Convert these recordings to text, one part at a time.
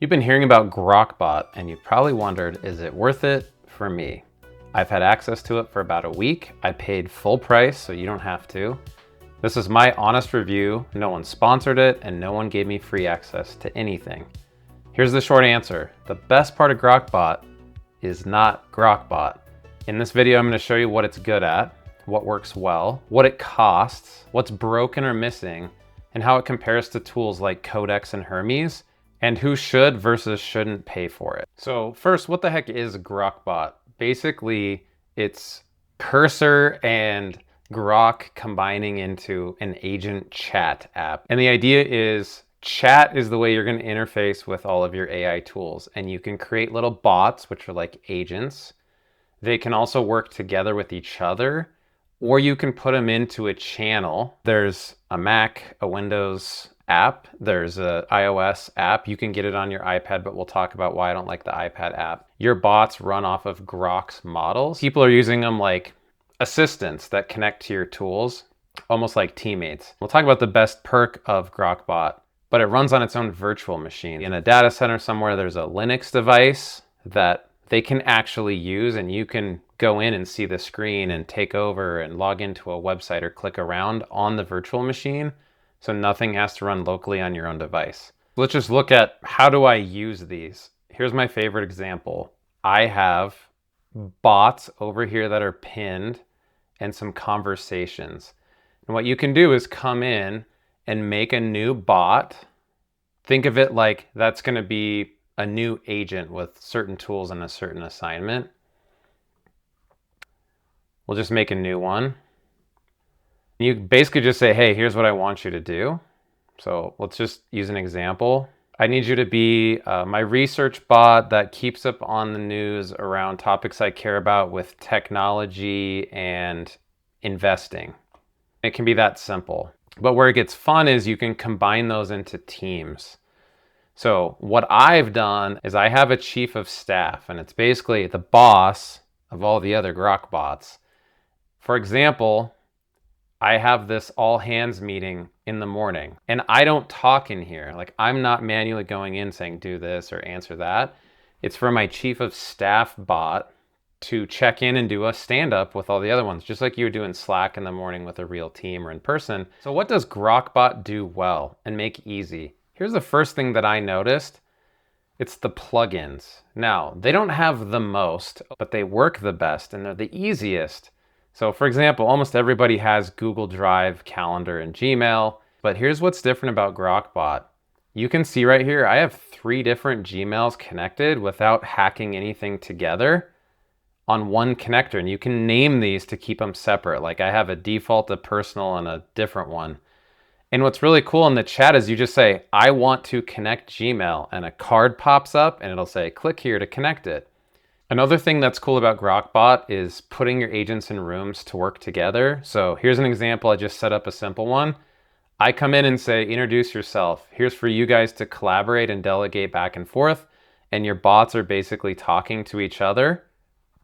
You've been hearing about Grok Bot, and you've probably wondered, is it worth it for me? I've had access to it for about a week. I paid full price, so you don't have to. This is my honest review. No one sponsored it, and no one gave me free access to anything. Here's the short answer. The best part of Grok Bot is not Grok Bot. In this video, I'm going to show you what it's good at, what works well, what it costs, what's broken or missing, and how it compares to tools like Codex and Hermes, and who should versus shouldn't pay for it. So first, what the heck is Grok Bot? Basically, it's Cursor and Grok combining into an agent chat app. And the idea is chat is the way you're going to interface with all of your AI tools. And you can create little bots, which are like agents. They can also work together with each other, or you can put them into a channel. There's a Mac, a Windows app, there's a iOS app. You can get it on your iPad, but we'll talk about why I don't like the iPad app. Your bots run off of Grok's models. People are using them like assistants that connect to your tools, almost like teammates. We'll talk about the best perk of Grok Bot, but it runs on its own virtual machine. In a data center somewhere, there's a Linux device that they can actually use, and you can go in and see the screen and take over and log into a website or click around on the virtual machine. So nothing has to run locally on your own device. Let's just look at how do I use these. Here's my favorite example. I have bots over here that are pinned and some conversations. And what you can do is come in and make a new bot. Think of it like that's going to be a new agent with certain tools and a certain assignment. We'll just make a new one. You basically just say, hey, here's what I want you to do. So let's just use an example. I need you to be my research bot that keeps up on the news around topics I care about with technology and investing. It can be that simple. But where it gets fun is you can combine those into teams. So what I've done is I have a chief of staff, and it's basically the boss of all the other Grok bots. For example, I have this all hands meeting in the morning, and I don't talk in here. Like, I'm not manually going in saying do this or answer that. It's for my chief of staff bot to check in and do a stand up with all the other ones, just like you would do in Slack in the morning with a real team or in person. So what does Grok Bot do well and make easy? Here's the first thing that I noticed. It's the plugins. Now, they don't have the most, but they work the best and they're the easiest. So for example, almost everybody has Google Drive, Calendar, and Gmail, but here's what's different about Grok Bot. You can see right here, I have 3 different Gmails connected without hacking anything together on one connector, and you can name these to keep them separate. Like I have a default, a personal, and a different one. And what's really cool in the chat is you just say, I want to connect Gmail, and a card pops up and it'll say, click here to connect it. Another thing that's cool about Grok Bot is putting your agents in rooms to work together. So here's an example. I just set up a simple one. I come in and say, introduce yourself. Here's for you guys to collaborate and delegate back and forth. And your bots are basically talking to each other.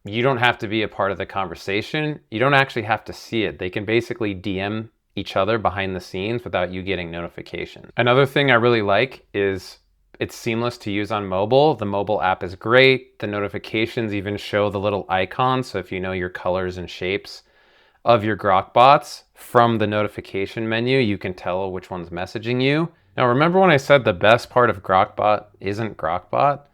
You don't have to be a part of the conversation. You don't actually have to see it. They can basically DM each other behind the scenes without you getting notification. Another thing I really like is it's seamless to use on mobile. The mobile app is great. The notifications even show the little icons. So if you know your colors and shapes of your Grok bots from the notification menu, you can tell which one's messaging you. Now, remember when I said the best part of Grok Bot isn't Grok Bot?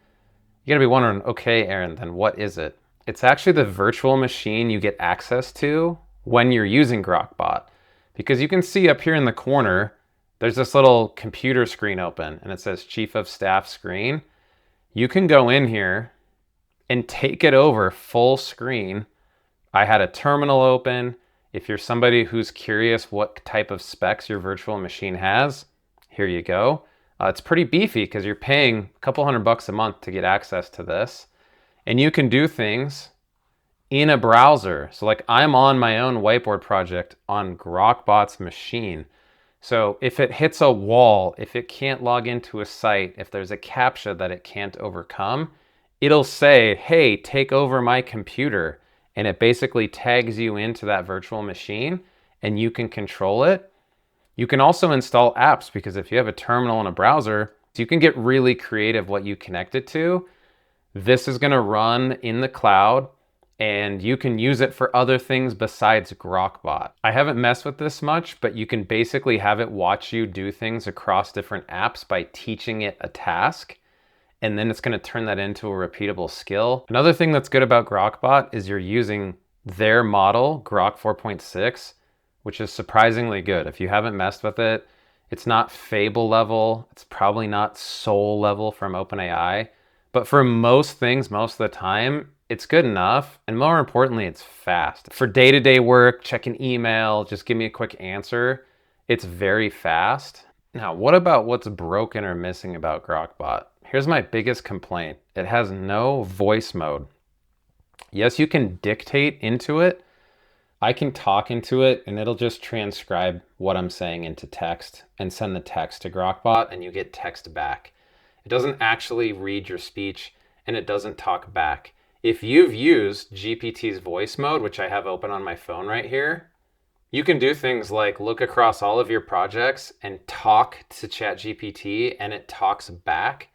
You gotta be wondering, okay, Aaron, then what is it? It's actually the virtual machine you get access to when you're using Grok Bot. Because you can see up here in the corner, there's this little computer screen open and it says Chief of Staff screen. You can go in here and take it over full screen. I had a terminal open. If you're somebody who's curious what type of specs your virtual machine has, here you go. It's pretty beefy because you're paying a couple $100 a month to get access to this. And you can do things in a browser. So like I'm on my own whiteboard project on Grok Bot's machine. So if it hits a wall, if it can't log into a site, if there's a CAPTCHA that it can't overcome, it'll say, hey, take over my computer. And it basically tags you into that virtual machine and you can control it. You can also install apps because if you have a terminal and a browser, So you can get really creative what you connect it to. This is going to run in the cloud, and you can use it for other things besides Grok Bot. I haven't messed with this much, but you can basically have it watch you do things across different apps by teaching it a task, and then it's going to turn that into a repeatable skill. Another thing that's good about Grok Bot is you're using their model, Grok 4.6, which is surprisingly good. If you haven't messed with it, it's not Fable level, it's probably not Soul level from OpenAI, but for most things, most of the time, it's good enough. And more importantly, it's fast. For day-to-day work, check an email, just give me a quick answer. It's very fast. Now, what about what's broken or missing about Grok Bot? Here's my biggest complaint. It has no voice mode. Yes, you can dictate into it. I can talk into it and it'll just transcribe what I'm saying into text and send the text to Grok Bot, and you get text back. It doesn't actually read your speech and it doesn't talk back. If you've used GPT's voice mode, which I have open on my phone right here, you can do things like look across all of your projects and talk to ChatGPT and it talks back.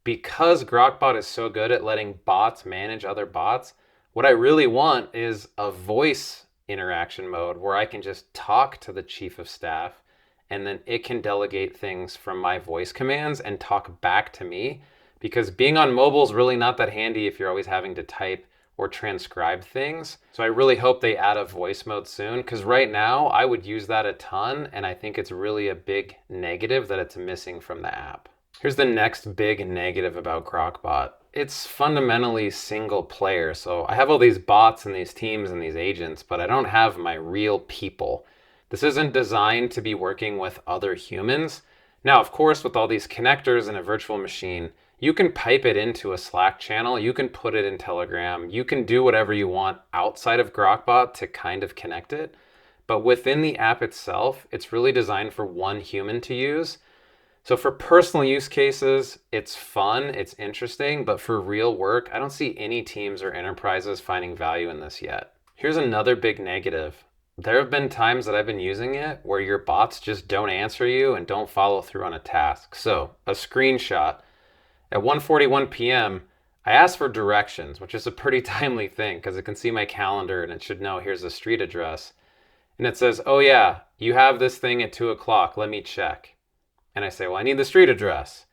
Because Grok Bot is so good at letting bots manage other bots, what I really want is a voice interaction mode where I can just talk to the chief of staff and then it can delegate things from my voice commands and talk back to me, because being on mobile is really not that handy if you're always having to type or transcribe things. So I really hope they add a voice mode soon, because right now I would use that a ton and I think it's really a big negative that it's missing from the app. Here's the next big negative about Grok Bot. It's fundamentally single player. So I have all these bots and these teams and these agents, but I don't have my real people. This isn't designed to be working with other humans. Now, of course, with all these connectors in a virtual machine, you can pipe it into a Slack channel, you can put it in Telegram, you can do whatever you want outside of Grok Bot to kind of connect it. But within the app itself, it's really designed for one human to use. So for personal use cases, it's fun, it's interesting, but for real work, I don't see any teams or enterprises finding value in this yet. Here's another big negative. There have been times that I've been using it where your bots just don't answer you and don't follow through on a task. So a screenshot, at 1:41 p.m., I asked for directions, which is a pretty timely thing because it can see my calendar and it should know here's the street address. And it says, oh yeah, you have this thing at 2 o'clock, let me check. And I say, well, I need the street address.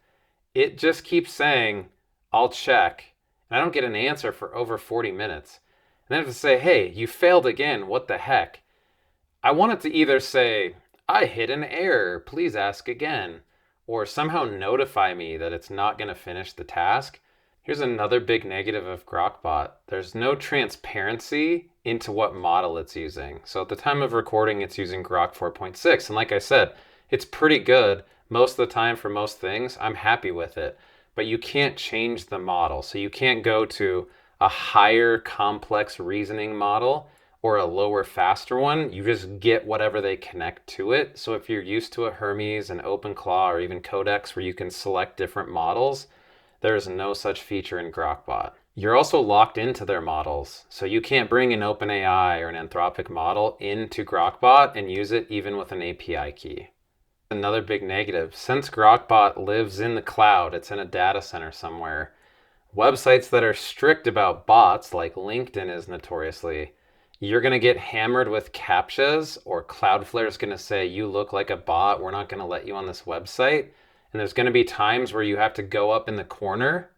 It just keeps saying, I'll check. And I don't get an answer for over 40 minutes. And I have to say, hey, you failed again. What the heck? I want it to either say, I hit an error. Please ask again. Or somehow notify me that it's not going to finish the task. Here's another big negative of Grok Bot. There's no transparency into what model it's using. So at the time of recording, it's using Grok 4.6. And like I said, it's pretty good. Most of the time for most things, I'm happy with it, but you can't change the model. So you can't go to a higher complex reasoning model or a lower, faster one. You just get whatever they connect to it. So if you're used to a Hermes, an OpenClaw, or even Codex where you can select different models, there is no such feature in Grok Bot. You're also locked into their models. So you can't bring an OpenAI or an Anthropic model into Grok Bot and use it even with an API key. Another big negative, since Grok Bot lives in the cloud, it's in a data center somewhere, websites that are strict about bots, like LinkedIn is notoriously, you're going to get hammered with CAPTCHAs, or Cloudflare is going to say, you look like a bot, we're not going to let you on this website. And there's going to be times where you have to go up in the corner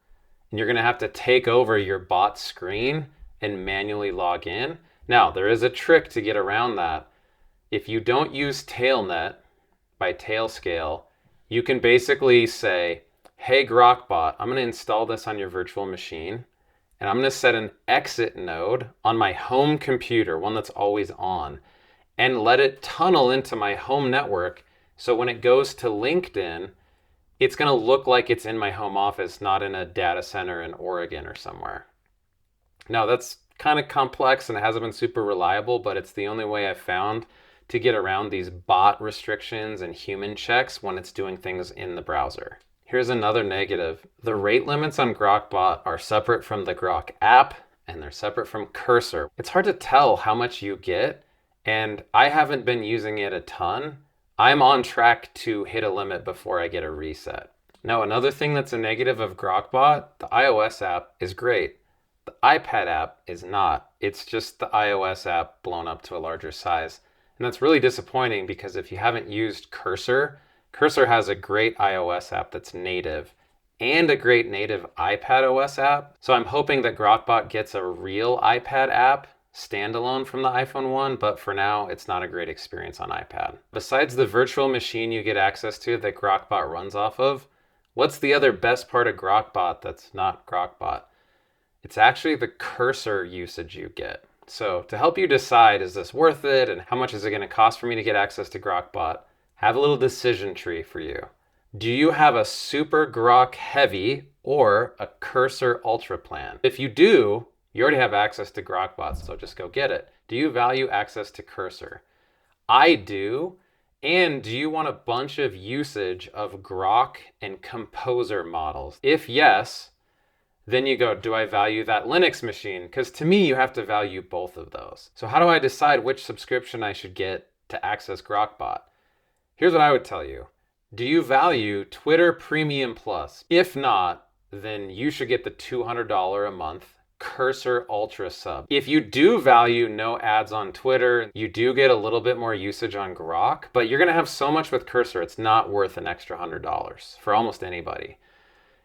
and you're going to have to take over your bot screen and manually log in. Now, there is a trick to get around that. If you don't use Tailnet, by Tailscale, you can basically say, hey Grok Bot, I'm going to install this on your virtual machine, and I'm going to set an exit node on my home computer, one that's always on, and let it tunnel into my home network. So when it goes to LinkedIn, it's going to look like it's in my home office, not in a data center in Oregon or somewhere. Now that's kind of complex and it hasn't been super reliable, but it's the only way I've found to get around these bot restrictions and human checks when it's doing things in the browser. Here's another negative. The rate limits on Grok Bot are separate from the Grok app and they're separate from Cursor. It's hard to tell how much you get, and I haven't been using it a ton. I'm on track to hit a limit before I get a reset. Now, another thing that's a negative of Grok Bot, the iOS app is great. The iPad app is not. It's just the iOS app blown up to a larger size. And that's really disappointing because if you haven't used Cursor, Cursor has a great iOS app that's native and a great native iPad OS app. So I'm hoping that Grokbot gets a real iPad app standalone from the iPhone 1, but for now, it's not a great experience on iPad. Besides the virtual machine you get access to that Grokbot runs off of, what's the other best part of Grokbot that's not Grokbot? It's actually the cursor usage you get. So to help you decide, is this worth it and how much is it going to cost for me to get access to Grokbot, have a little decision tree for you. Do you have a super Grok heavy or a cursor ultra plan? If you do, you already have access to Grokbot, so just go get it. Do you value access to cursor? I do. And do you want a bunch of usage of Grok and Composer models? If yes, then you go, do I value that Linux machine? Because to me, you have to value both of those. So how do I decide which subscription I should get to access Grokbot? Here's what I would tell you. Do you value Twitter Premium Plus? If not, then you should get the $200 a month Cursor Ultra sub. If you do value no ads on Twitter, you do get a little bit more usage on Grok, but you're gonna have so much with Cursor, it's not worth an extra $100 for almost anybody.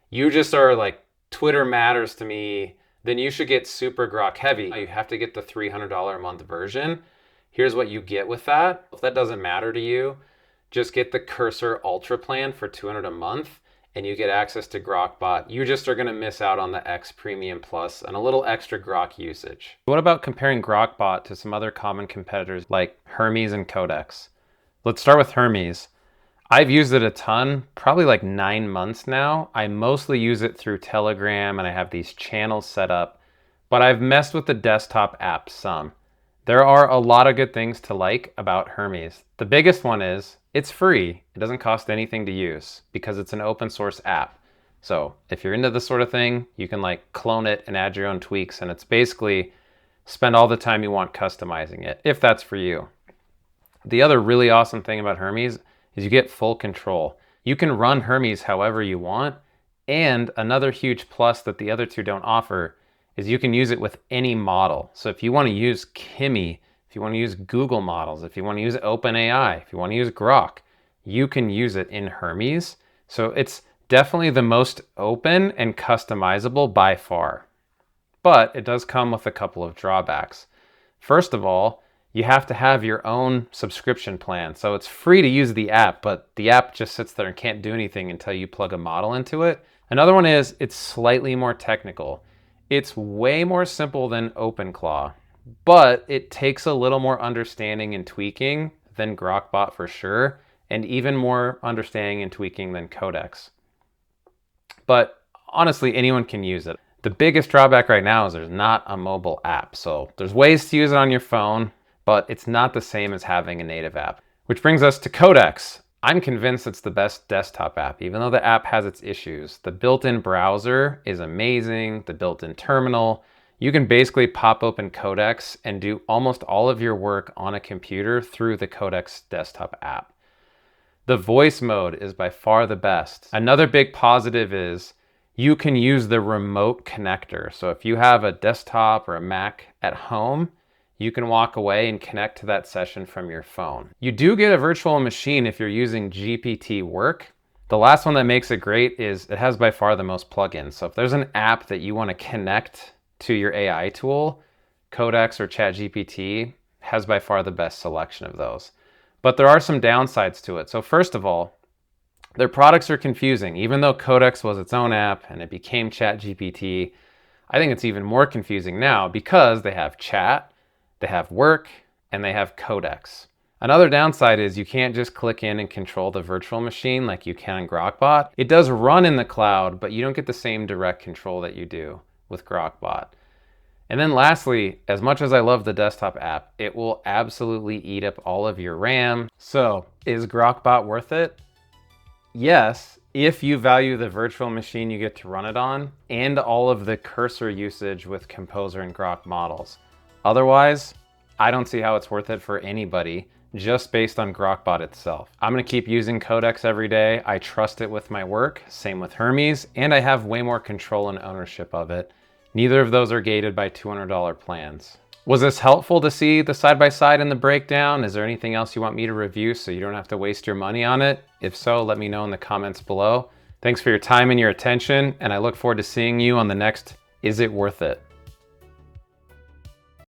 You just are like, Twitter matters to me, then you should get Super Grok Heavy. You have to get the $300 a month version. Here's what you get with that. If that doesn't matter to you, just get the Cursor Ultra plan for $200 a month and you get access to Grokbot. You just are gonna miss out on the X Premium Plus and a little extra Grok usage. What about comparing Grokbot to some other common competitors like Hermes and Codex? Let's start with Hermes. I've used it a ton, probably like 9 months now. I mostly use it through Telegram and I have these channels set up, but I've messed with the desktop app some. There are a lot of good things to like about Hermes. The biggest one is it's free. It doesn't cost anything to use because it's an open source app. So if you're into this sort of thing, you can like clone it and add your own tweaks, and it's basically spend all the time you want customizing it, if that's for you. The other really awesome thing about Hermes is you get full control. You can run Hermes however you want, and another huge plus that the other two don't offer is you can use it with any model. So if you want to use Kimi, if you want to use Google models, if you want to use OpenAI, if you want to use Grok, you can use it in Hermes. So it's definitely the most open and customizable by far. But it does come with a couple of drawbacks. First of all, you have to have your own subscription plan. So it's free to use the app, but the app just sits there and can't do anything until you plug a model into it. Another one is it's slightly more technical. It's way more simple than OpenClaw, but it takes a little more understanding and tweaking than Grokbot for sure, and even more understanding and tweaking than Codex. But honestly, anyone can use it. The biggest drawback right now is there's not a mobile app. So there's ways to use it on your phone, but it's not the same as having a native app. Which brings us to Codex. I'm convinced it's the best desktop app, even though the app has its issues. The built-in browser is amazing, the built-in terminal. You can basically pop open Codex and do almost all of your work on a computer through the Codex desktop app. The voice mode is by far the best. Another big positive is you can use the remote connector. So if you have a desktop or a Mac at home, you can walk away and connect to that session from your phone. You do get a virtual machine if you're using GPT work. The last one that makes it great is it has by far the most plugins. So if there's an app that you want to connect to your AI tool, Codex or ChatGPT has by far the best selection of those. But there are some downsides to it. So first of all, their products are confusing. Even though Codex was its own app and it became ChatGPT, I think it's even more confusing now because they have chat, they have work, and they have Codex. Another downside is you can't just click in and control the virtual machine like you can in Grokbot. It does run in the cloud, but you don't get the same direct control that you do with Grokbot. And then lastly, as much as I love the desktop app, it will absolutely eat up all of your RAM. So is Grokbot worth it? Yes, if you value the virtual machine you get to run it on and all of the cursor usage with Composer and Grok models. Otherwise, I don't see how it's worth it for anybody just based on Grok Bot itself. I'm gonna keep using Codex every day. I trust it with my work, same with Hermes, and I have way more control and ownership of it. Neither of those are gated by $200 plans. Was this helpful to see the side-by-side and the breakdown? Is there anything else you want me to review so you don't have to waste your money on it? If so, let me know in the comments below. Thanks for your time and your attention, and I look forward to seeing you on the next Is It Worth It?